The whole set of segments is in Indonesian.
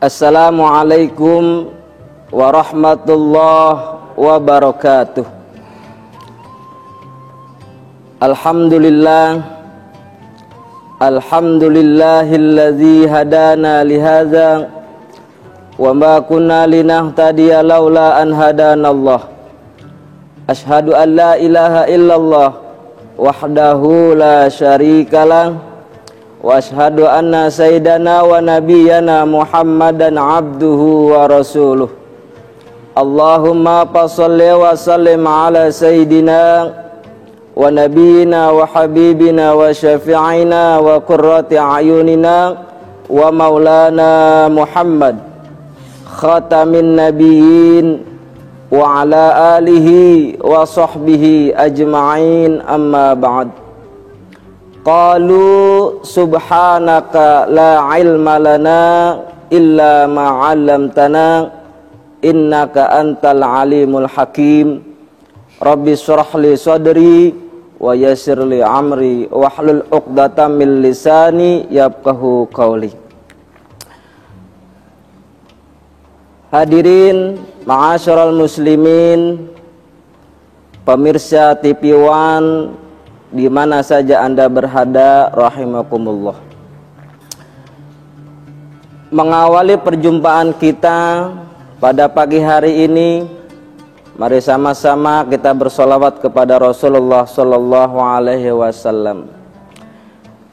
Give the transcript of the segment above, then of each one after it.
Assalamualaikum warahmatullahi wabarakatuh. Alhamdulillahilladzi hadana lihadza wa ma kunna linahtadiya laula an hadanallah. Asyhadu an la ilaha illallah wahdahu la syarikalah wa asyhadu anna sayyidana wa nabiyyana Muhammadan abduhu wa rasuluh. Allahumma shalli wa sallim ala sayyidina wa nabiyyina wa habibina wa syafi'ina wa qurrati a'yunina wa maulana Muhammad khatamin nabiyyin wa ala alihi wa sahbihi ajma'in, amma ba'd. Qalu subhanaka la ilma lana illa ma 'allamtana innaka antal alimul hakim. Rabbi shrah li sadri wa yassir li amri wahlul 'uqdatam min lisani yafqahu qawli. Hadirin ma'asyiral muslimin, pemirsa TV One di mana saja Anda berada, rahimakumullah. Mengawali perjumpaan kita pada pagi hari ini, mari sama-sama kita bersolawat kepada Rasulullah sallallahu alaihi wasallam.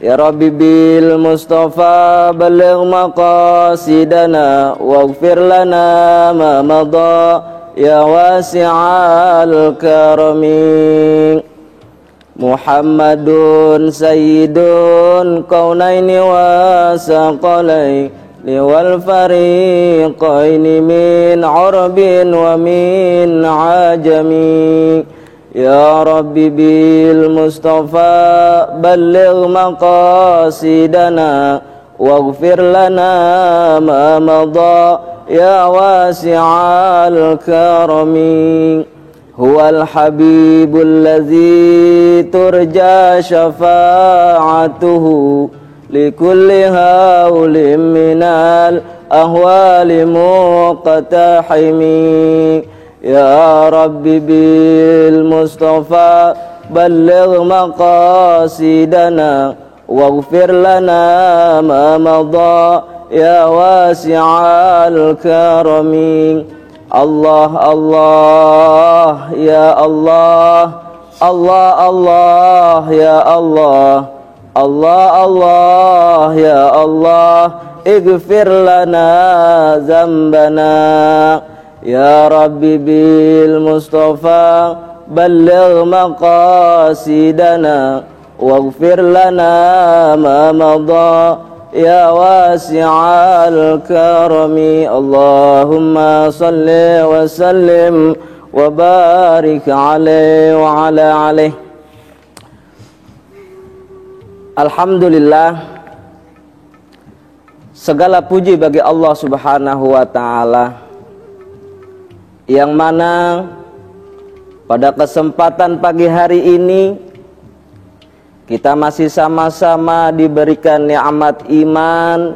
Ya Rabbi bil Mustafa baligh maqasidana waghfir lana ma madha ya wasi'al karami. Muhammadun sayyidun kaunaini wa saqalaini wal fariqaini min arabin wa min ajami. Ya Rabbi bil Mustafa balligh maqasidana waghfir lana ma madha ya wasi'al karami. Huwal habibul ladzi turja syafa'atuhu likulli haulim minal ahwali muqtahimi. Ya Rabbi bil Mustafa balligh maqasidana waghfir lana ma madha ya wasi'al karami. Allah Allah ya Allah, Allah Allah ya Allah, Allah Allah ya Allah, ighfir lana dzambana. Ya Rabbi bil Mustafa balligh maqasidana waghfir lana ma madha ya wasi'al karami. Allahumma salli wa sallim wa barik alaihi wa ala alihi. Alhamdulillah, segala puji bagi Allah subhanahu wa ta'ala, yang mana pada kesempatan pagi hari ini kita masih sama-sama diberikan nikmat iman,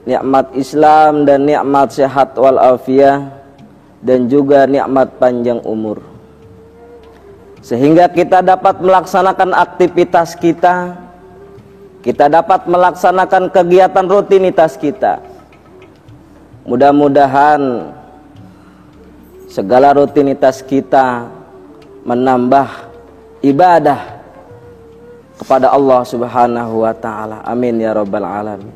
nikmat Islam, dan nikmat sehat walafiat, dan juga nikmat panjang umur, sehingga kita dapat melaksanakan aktivitas kita, kita dapat melaksanakan kegiatan rutinitas kita. Mudah-mudahan segala rutinitas kita menambah ibadah kepada Allah subhanahu wa ta'ala. Amin ya rabbal alamin.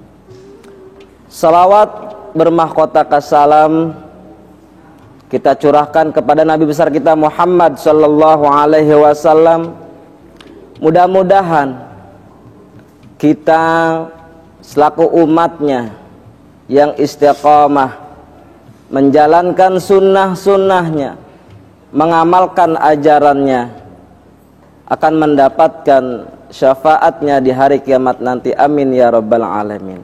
Salawat bermahkota salam kita curahkan kepada Nabi besar kita Muhammad sallallahu alaihi wasallam. Mudah-mudahan kita selaku umatnya yang istiqamah menjalankan sunnah-sunnahnya, mengamalkan ajarannya, akan mendapatkan syafaatnya di hari kiamat nanti. Amin ya rabbal alamin.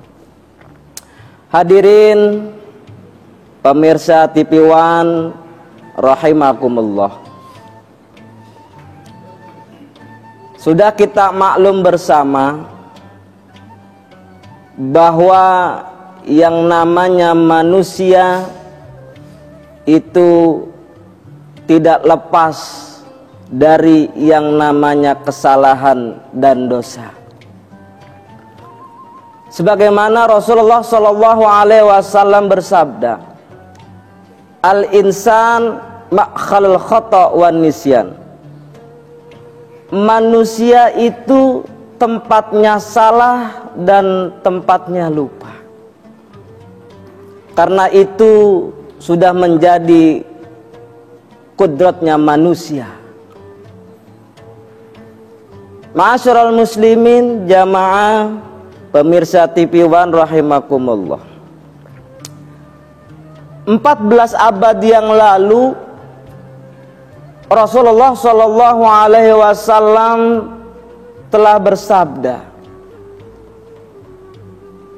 Hadirin pemirsa TV One rahimakumullah, sudah kita maklum bersama bahwa yang namanya manusia itu tidak lepas dari yang namanya kesalahan dan dosa. Sebagaimana Rasulullah Shallallahu Alaihi Wasallam bersabda, al-insan ma'khalul khata' wan nisyan. Manusia itu tempatnya salah dan tempatnya lupa. Karena itu sudah menjadi kudratnya manusia. Ma'asyiral muslimin, jamaah pemirsa TV One rahimakumullah. 14 abad yang lalu Rasulullah Shallallahu Alaihi Wasallam telah bersabda,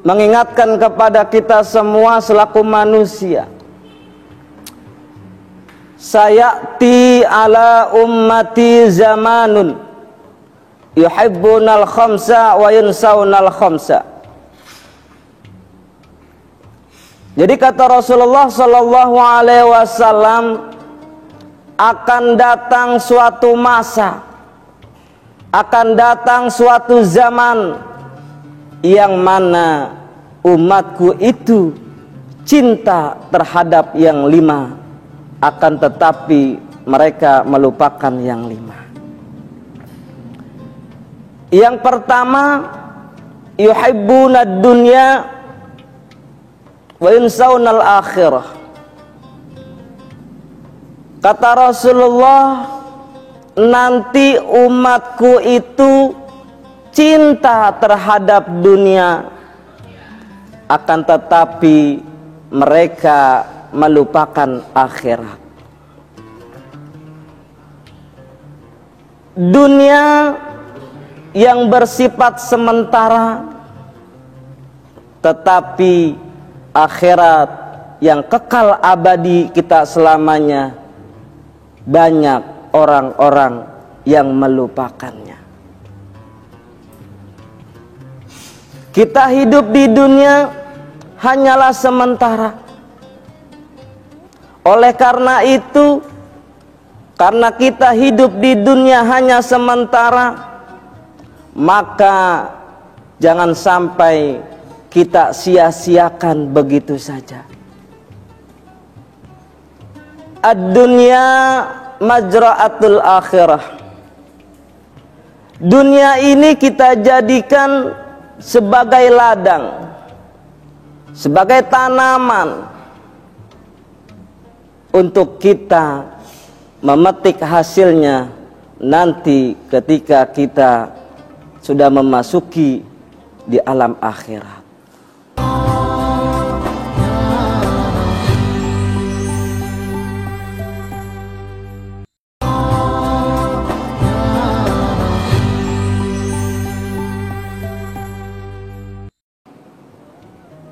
mengingatkan kepada kita semua selaku manusia, sayati ala ummati zamanun yuhibbunal khamsa wa yunsaunal khamsa. Jadi kata Rasulullah Shallallahu Alaihi Wasallam, akan datang suatu masa, akan datang suatu zaman yang mana umatku itu cinta terhadap yang 5, akan tetapi mereka melupakan yang 5. Yang pertama, yuhibbunad dunya wa yansawnal akhirah. Kata Rasulullah, nanti umatku itu cinta terhadap dunia, akan tetapi mereka melupakan akhirat. Dunia yang bersifat sementara, tetapi akhirat yang kekal abadi kita selamanya, banyak orang-orang yang melupakannya. Kita hidup di dunia hanyalah sementara. Oleh karena itu, karena kita hidup di dunia hanya sementara, maka jangan sampai kita sia-siakan begitu saja. Ad-dunya majra'atul akhirah. Dunia ini kita jadikan sebagai ladang, sebagai tanaman untuk kita memetik hasilnya nanti ketika kita sudah memasuki di alam akhirat.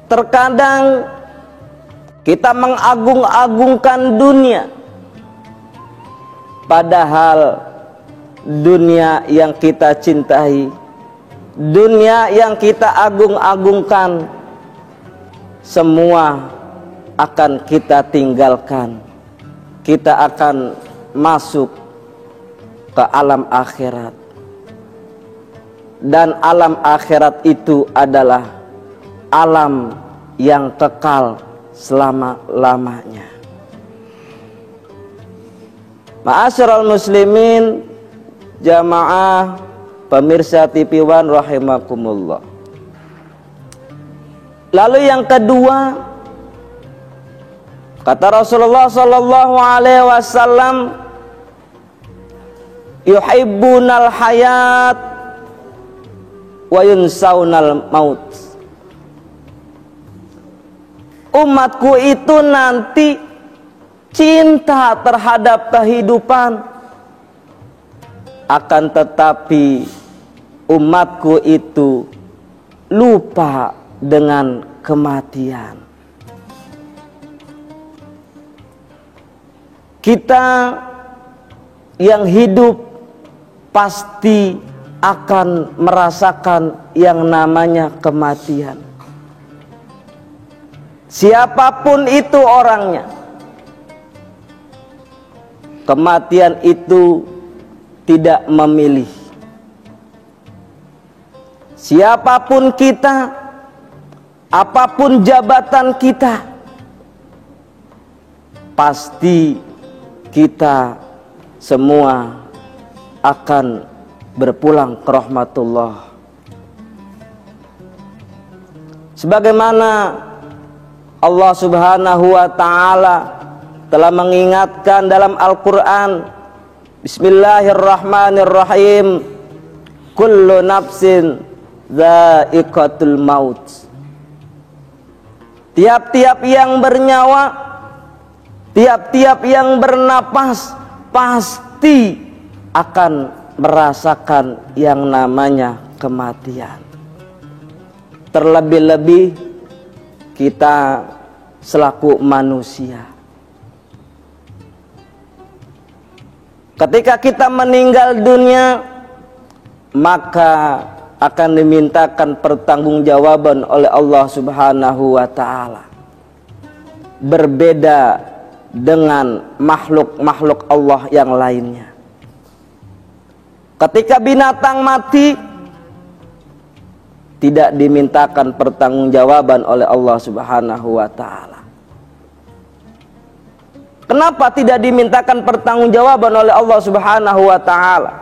Terkadang kita mengagung-agungkan dunia, padahal dunia yang kita cintai, dunia yang kita agung-agungkan, semua akan kita tinggalkan. Kita akan masuk ke alam akhirat, dan alam akhirat itu adalah alam yang kekal selama-lamanya. Ma'asyiral muslimin, jamaah pemirsa TV One rahimakumullah. Lalu yang kedua, kata Rasulullah Sallallahu Alaihi Wasallam, yuhibbunal hayat wa yunsawnal maut. Umatku itu nanti cinta terhadap kehidupan, akan tetapi umatku itu lupa dengan kematian. Kita yang hidup pasti akan merasakan yang namanya kematian. Siapapun itu orangnya, kematian itu tidak memilih. Siapapun kita, apapun jabatan kita, pasti kita semua akan berpulang ke rahmatullah. Sebagaimana Allah Subhanahu wa ta'ala telah mengingatkan dalam Al-Quran, Bismillahirrahmanirrahim, kullu nafsin dha'iqatul maut. Tiap-tiap yang bernyawa, tiap-tiap yang bernapas pasti akan merasakan yang namanya kematian. Terlebih-lebih kita selaku manusia. Ketika kita meninggal dunia, maka akan dimintakan pertanggungjawaban oleh Allah Subhanahu wa ta'ala. Berbeda dengan makhluk-makhluk Allah yang lainnya. Ketika binatang mati, tidak dimintakan pertanggungjawaban oleh Allah Subhanahu wa ta'ala. Kenapa tidak dimintakan pertanggungjawaban oleh Allah Subhanahu wa ta'ala?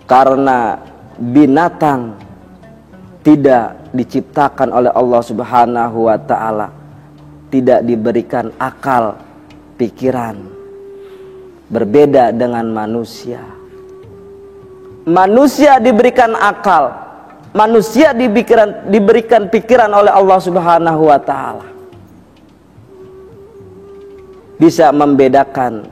Karena binatang tidak diciptakan oleh Allah Subhanahu wa ta'ala, tidak diberikan akal, pikiran. Berbeda dengan manusia. Manusia diberikan akal, manusia diberikan pikiran oleh Allah Subhanahu wa ta'ala. Bisa membedakan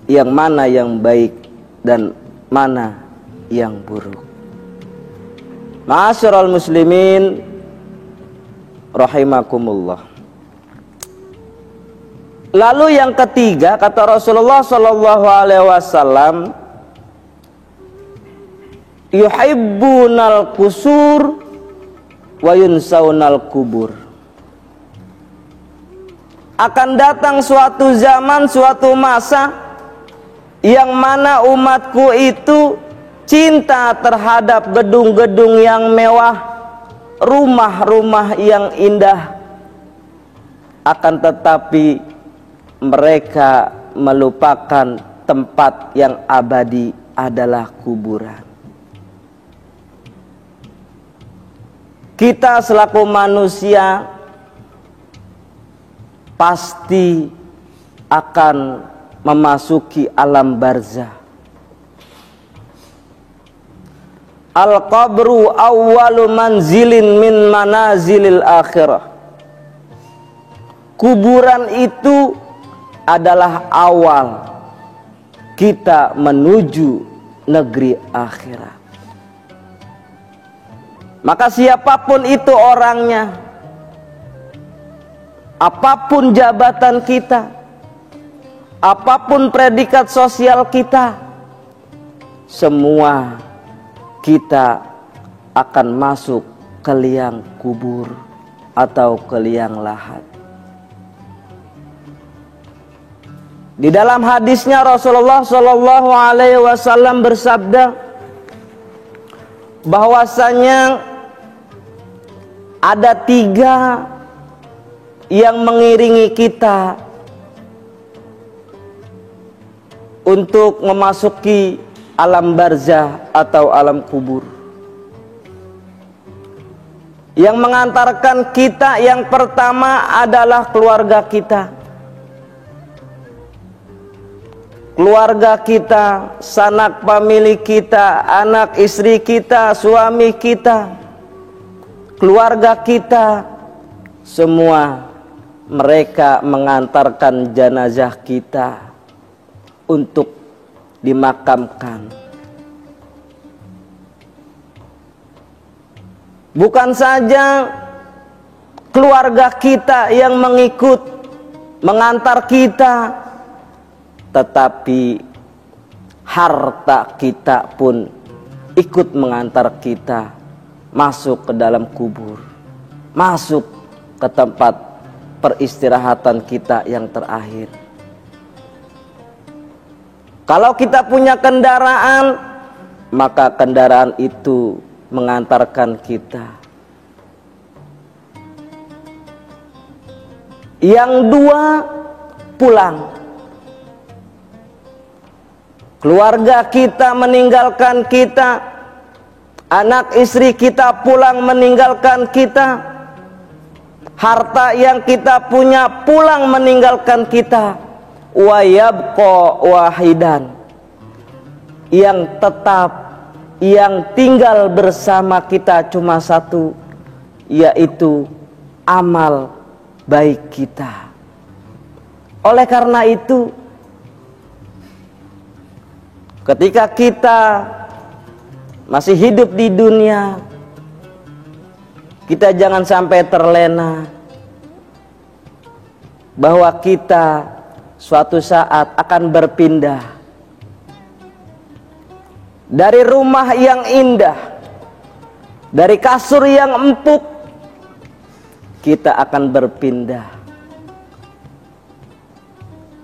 yang mana yang baik dan mana yang buruk. Ma'asyiral muslimin rahimakumullah. Lalu yang ketiga, kata Rasulullah sallallahu alaihi wasallam, yuhibbunal qusur wa yunsaunal kubur. Akan datang suatu zaman, suatu masa yang mana umatku itu cinta terhadap gedung-gedung yang mewah, rumah-rumah yang indah. Akan tetapi mereka melupakan tempat yang abadi adalah kuburan. Kita selaku manusia pasti akan memasuki alam barzah. Al-qabru awwalu manzilin min manazilil akhirah. Kuburan itu adalah awal kita menuju negeri akhirat. Maka siapapun itu orangnya, apapun jabatan kita, apapun predikat sosial kita, semua kita akan masuk ke liang kubur atau ke liang lahat. Di dalam hadisnya Rasulullah Shallallahu Alaihi Wasallam bersabda bahwasanya ada 3 yang mengiringi kita untuk memasuki alam barzah atau alam kubur. Yang mengantarkan kita yang pertama adalah keluarga kita. Keluarga kita, sanak famili kita, anak istri kita, suami kita, keluarga kita, semua mereka mengantarkan jenazah kita untuk dimakamkan. Bukan saja keluarga kita yang mengantar kita, tetapi harta kita pun ikut mengantar kita masuk ke dalam kubur, masuk ke tempat peristirahatan kita yang terakhir. Kalau kita punya kendaraan, maka kendaraan itu mengantarkan kita. Yang dua, pulang. Keluarga kita meninggalkan kita, anak istri kita pulang meninggalkan kita, harta yang kita punya pulang meninggalkan kita. Wa yabqa wahidan, yang tetap, yang tinggal bersama kita cuma satu, yaitu amal baik kita. Oleh karena itu, ketika kita masih hidup di dunia, kita jangan sampai terlena bahwa kita suatu saat akan berpindah dari rumah yang indah, dari kasur yang empuk. Kita akan berpindah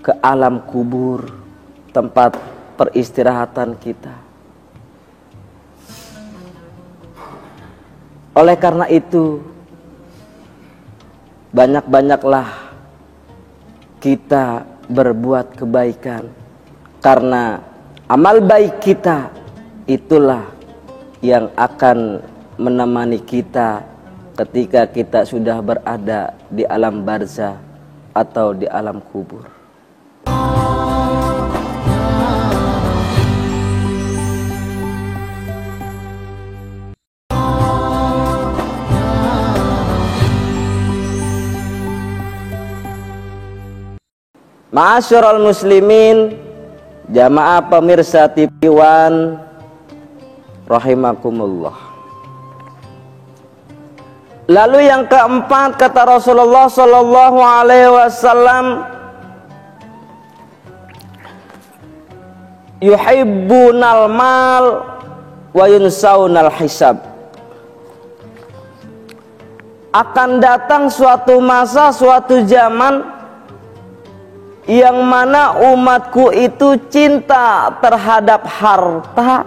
ke alam kubur, tempat peristirahatan kita. Oleh karena itu, banyak-banyaklah kita berbuat kebaikan, karena amal baik kita itulah yang akan menemani kita ketika kita sudah berada di alam barzah atau di alam kubur. Ma'asyiral muslimin, jamaah pemirsa TV One rahimakumullah. Lalu yang keempat, kata Rasulullah sallallahu alaihi wasallam, yuhibbunal mal wa yunsaunal hisab. Akan datang suatu masa, suatu zaman yang mana umatku itu cinta terhadap harta,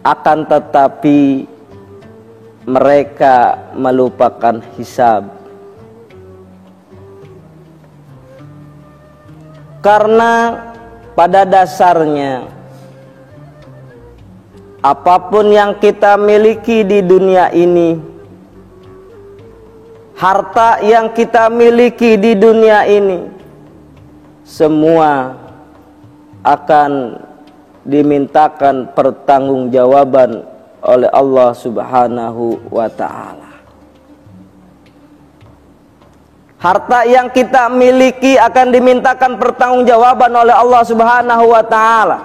akan tetapi mereka melupakan hisab. Karena pada dasarnya apapun yang kita miliki di dunia ini, harta yang kita miliki di dunia ini, semua akan dimintakan pertanggungjawaban oleh Allah Subhanahu wa ta'ala. Harta yang kita miliki akan dimintakan pertanggungjawaban oleh Allah Subhanahu wa ta'ala.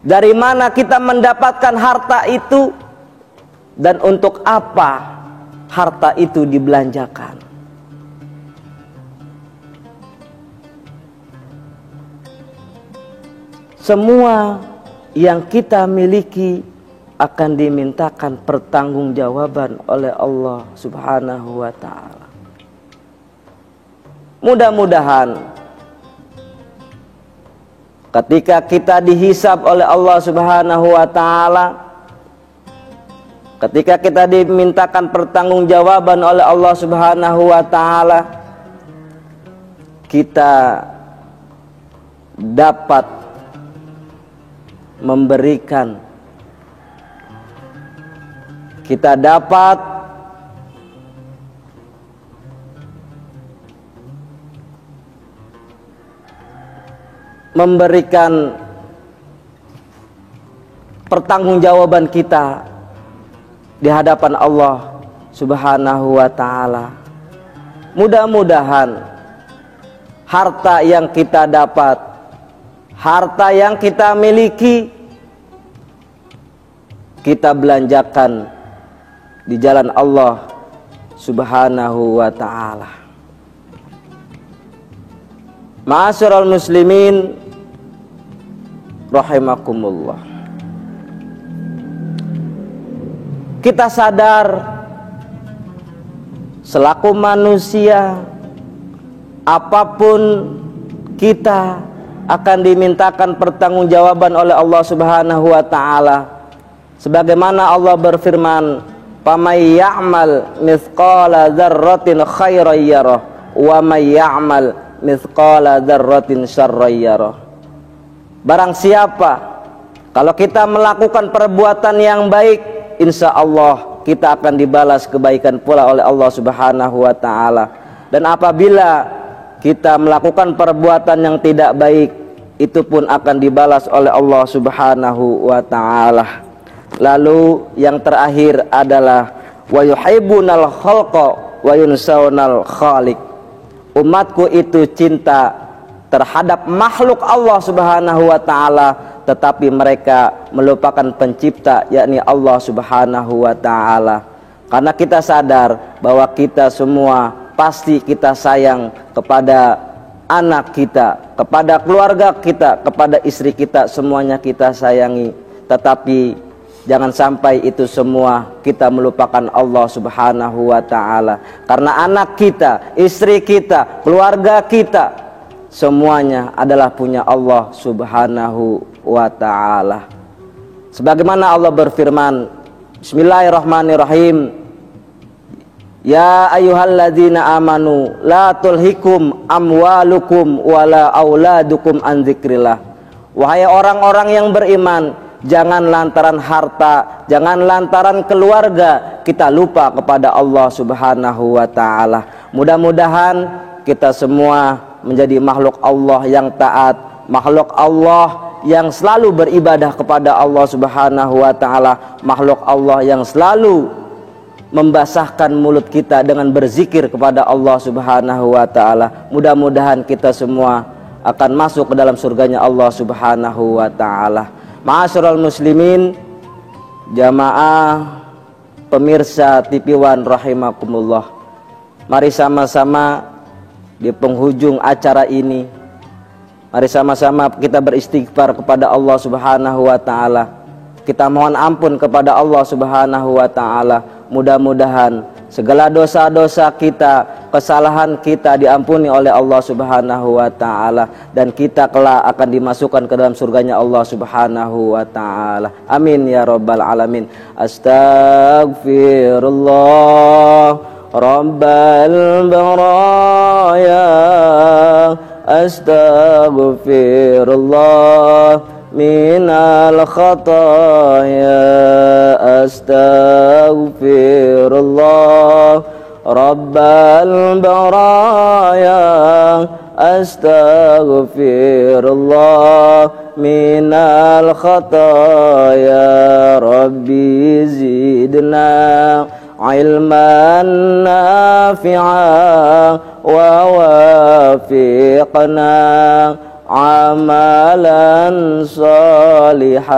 Dari mana kita mendapatkan harta itu, dan untuk apa harta itu dibelanjakan. Semua yang kita miliki akan dimintakan pertanggungjawaban oleh Allah Subhanahu wa ta'ala. Mudah-mudahan ketika kita dihisab oleh Allah Subhanahu wa ta'ala, ketika kita dimintakan pertanggungjawaban oleh Allah Subhanahu wa ta'ala, kita dapat memberikan, kita dapat memberikan pertanggungjawaban kita di hadapan Allah Subhanahu wa ta'ala. Mudah-mudahan harta yang kita dapat, harta yang kita miliki, kita belanjakan di jalan Allah Subhanahu wa ta'ala. Ma'asyiral muslimin rahimakumullah. Kita sadar selaku manusia, apapun kita akan dimintakan pertanggungjawaban oleh Allah Subhanahu wa taala. Sebagaimana Allah berfirman, "Famay ya'mal mithqala dzarratin khairan yarah wa may ya'mal mithqala dzarratin syarran yarah." Barang siapa, kalau kita melakukan perbuatan yang baik, insya Allah kita akan dibalas kebaikan pula oleh Allah Subhanahu wa taala. Dan apabila kita melakukan perbuatan yang tidak baik, itu pun akan dibalas oleh Allah Subhanahu wa taala. Lalu yang terakhir adalah wa yuhibbunal khalqa wa yunsawnal khaliq. Umatku itu cinta terhadap makhluk Allah Subhanahu wa taala, tetapi mereka melupakan pencipta, yakni Allah Subhanahu wa taala. Karena kita sadar bahwa kita semua pasti kita sayang kepada anak kita, kepada keluarga kita, kepada istri kita, semuanya kita sayangi. Tetapi jangan sampai itu semua kita melupakan Allah Subhanahu wa taala. Karena anak kita, istri kita, keluarga kita, semuanya adalah punya Allah Subhanahu wa ta'ala. Sebagaimana Allah berfirman, Bismillahirrahmanirrahim, Ya ayyuhalladzina amanu la tulhikum amwalukum wala auladukum an dzikrillah. Wahai orang-orang yang beriman, jangan lantaran harta, jangan lantaran keluarga kita lupa kepada Allah Subhanahu wa ta'ala. Mudah-mudahan kita semua menjadi makhluk Allah yang taat, makhluk Allah yang selalu beribadah kepada Allah Subhanahu wa ta'ala, makhluk Allah yang selalu membasahkan mulut kita dengan berzikir kepada Allah Subhanahu wa ta'ala. Mudah-mudahan kita semua akan masuk ke dalam surganya Allah Subhanahu wa ta'ala. Ma'asyiral muslimin, jamaah pemirsa TV One rahimakumullah, mari sama-sama di penghujung acara ini, mari sama-sama kita beristighfar kepada Allah Subhanahu wa ta'ala. Kita mohon ampun kepada Allah Subhanahu wa ta'ala. Mudah-mudahan segala dosa-dosa kita, kesalahan kita diampuni oleh Allah Subhanahu wa ta'ala, dan kita kelak akan dimasukkan ke dalam surganya Allah Subhanahu wa ta'ala. Amin ya rabbal alamin. Astaghfirullah Rabbal baraya, astaghfirullah minal khataya, astaghfirullah Rabbal baraya, astaghfirullah minal khataya. Rabbi zidna ilman nafi'a wa wafiqna amalan salihah.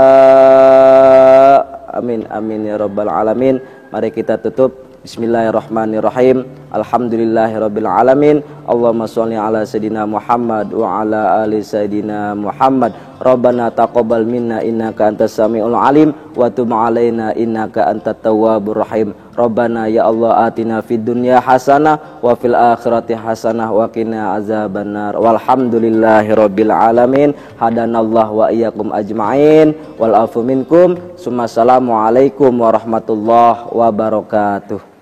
Amin amin ya rabbal alamin. Mari kita tutup. Bismillahirrahmanirrahim. Alhamdulillahirabbil alamin. Allahumma sholli ala sayidina Muhammad wa ala ali sayidina Muhammad. Rabbana taqabbal minna innaka antas samiul alim wa tub alaina innaka antat tawwabur rahim. Rabbana ya Allah atina fid dunya hasanah wa fil akhirati hasanah wa qina azabannar. Walhamdulillahirabbil alamin. Hadanallahu wa iyyakum ajmain wal afu minkum. Assalamualaikum warahmatullahi wabarakatuh.